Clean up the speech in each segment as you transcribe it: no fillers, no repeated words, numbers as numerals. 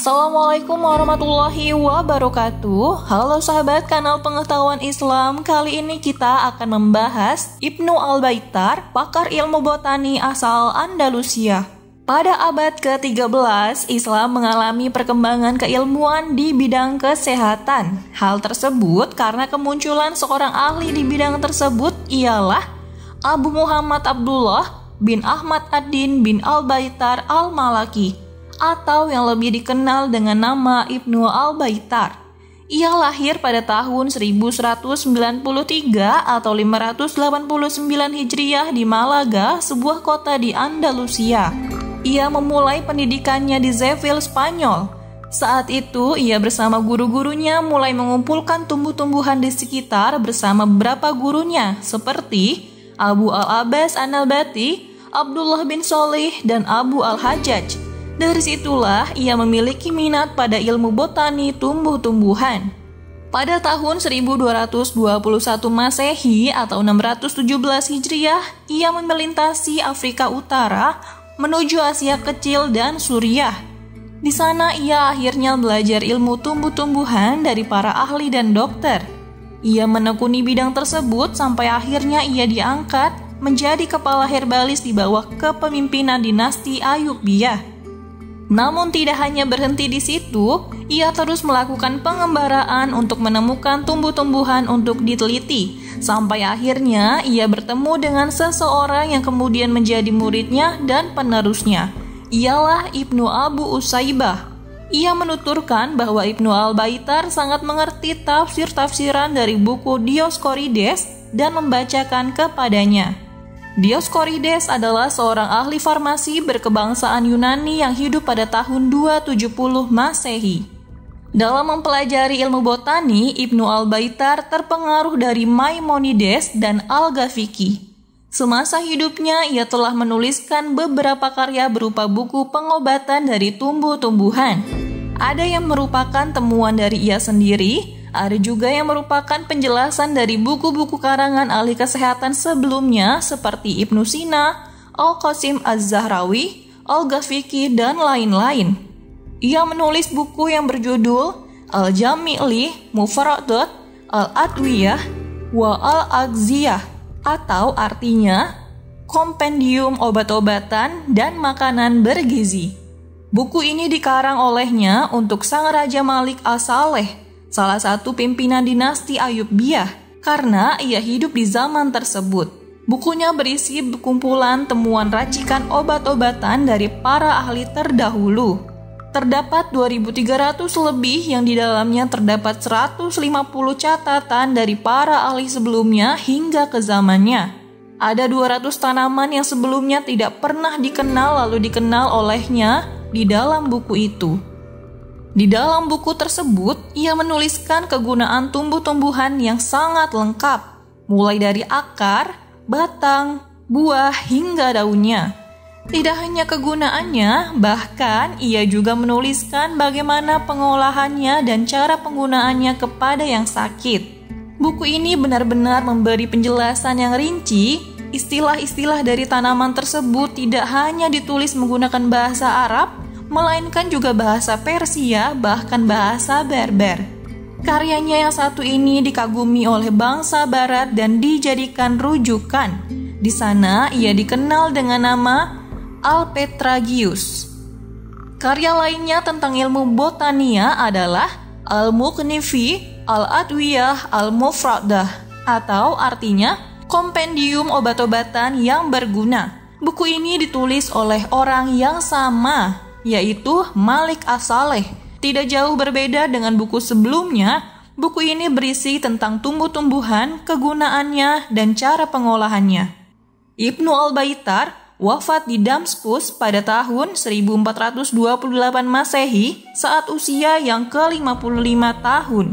Assalamualaikum warahmatullahi wabarakatuh. Halo sahabat kanal pengetahuan Islam. Kali ini kita akan membahas Ibnu Al-Baitar, pakar ilmu botani asal Andalusia. Pada abad ke-13, Islam mengalami perkembangan keilmuan di bidang kesehatan. Hal tersebut karena kemunculan seorang ahli di bidang tersebut ialah Abu Muhammad Abdullah bin Ahmad ad-Din bin Al-Baitar Al-Malaki, atau yang lebih dikenal dengan nama Ibnu Al-Baitar. Ia lahir pada tahun 1193 atau 589 Hijriah di Malaga, sebuah kota di Andalusia. Ia memulai pendidikannya di Seville, Spanyol. Saat itu, ia bersama guru-gurunya mulai mengumpulkan tumbuh-tumbuhan di sekitar bersama beberapa gurunya, seperti Abu Al-Abbas An-Nabati, Abdullah bin Sholih, dan Abu Al-Hajjaj. Dari situlah ia memiliki minat pada ilmu botani tumbuh-tumbuhan. Pada tahun 1221 Masehi atau 617 Hijriah, ia melintasi Afrika Utara menuju Asia Kecil dan Suriah. Di sana ia akhirnya belajar ilmu tumbuh-tumbuhan dari para ahli dan dokter. Ia menekuni bidang tersebut sampai akhirnya ia diangkat menjadi kepala herbalis di bawah kepemimpinan dinasti Ayyubiyah. Namun tidak hanya berhenti di situ, ia terus melakukan pengembaraan untuk menemukan tumbuh-tumbuhan untuk diteliti, sampai akhirnya ia bertemu dengan seseorang yang kemudian menjadi muridnya dan penerusnya. Ialah Ibnu Abu Usaibah. Ia menuturkan bahwa Ibnu Al-Baitar sangat mengerti tafsir-tafsiran dari buku Dioscorides dan membacakan kepadanya. Dioscorides adalah seorang ahli farmasi berkebangsaan Yunani yang hidup pada tahun 270 Masehi. Dalam mempelajari ilmu botani, Ibnu Al-Baitar terpengaruh dari Maimonides dan Al-Ghafiqi. Semasa hidupnya, ia telah menuliskan beberapa karya berupa buku pengobatan dari tumbuh-tumbuhan. Ada yang merupakan temuan dari ia sendiri, ada juga yang merupakan penjelasan dari buku-buku karangan ahli kesehatan sebelumnya seperti Ibnu Sina, Al-Qasim Az-Zahrawi, Al-Ghafiqi, dan lain-lain. Ia menulis buku yang berjudul Al-Jami' li Mufradat Al-Adwiyah wa Al-Agziyah, atau artinya kompendium obat-obatan dan makanan bergizi. Buku ini dikarang olehnya untuk Sang Raja Malik As-Saleh, salah satu pimpinan dinasti Ayyubiyah, karena ia hidup di zaman tersebut. Bukunya berisi kumpulan temuan racikan obat-obatan dari para ahli terdahulu. Terdapat 2.300 lebih yang di dalamnya terdapat 150 catatan dari para ahli sebelumnya hingga ke zamannya. Ada 200 tanaman yang sebelumnya tidak pernah dikenal lalu dikenal olehnya di dalam buku itu. Di dalam buku tersebut, ia menuliskan kegunaan tumbuh-tumbuhan yang sangat lengkap, mulai dari akar, batang, buah, hingga daunnya. Tidak hanya kegunaannya, bahkan ia juga menuliskan bagaimana pengolahannya dan cara penggunaannya kepada yang sakit. Buku ini benar-benar memberi penjelasan yang rinci. Istilah-istilah dari tanaman tersebut tidak hanya ditulis menggunakan bahasa Arab, melainkan juga bahasa Persia, bahkan bahasa Berber. Karyanya yang satu ini dikagumi oleh bangsa Barat dan dijadikan rujukan. Di sana ia dikenal dengan nama Alpetragius. Karya lainnya tentang ilmu botania adalah Al-Mughni fi Al-Adwiyah Al-Mufradah, atau artinya kompendium obat-obatan yang berguna. Buku ini ditulis oleh orang yang sama, yaitu Malik As-Saleh. Tidak jauh berbeda dengan buku sebelumnya, buku ini berisi tentang tumbuh-tumbuhan, kegunaannya, dan cara pengolahannya. Ibnu Al-Baitar wafat di Damaskus pada tahun 1428 Masehi saat usia yang ke-55 tahun.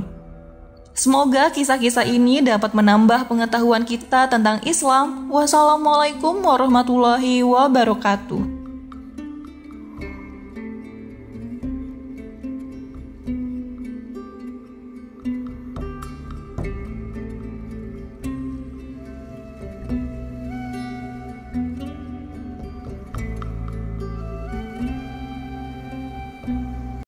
Semoga kisah-kisah ini dapat menambah pengetahuan kita tentang Islam. Wassalamualaikum warahmatullahi wabarakatuh.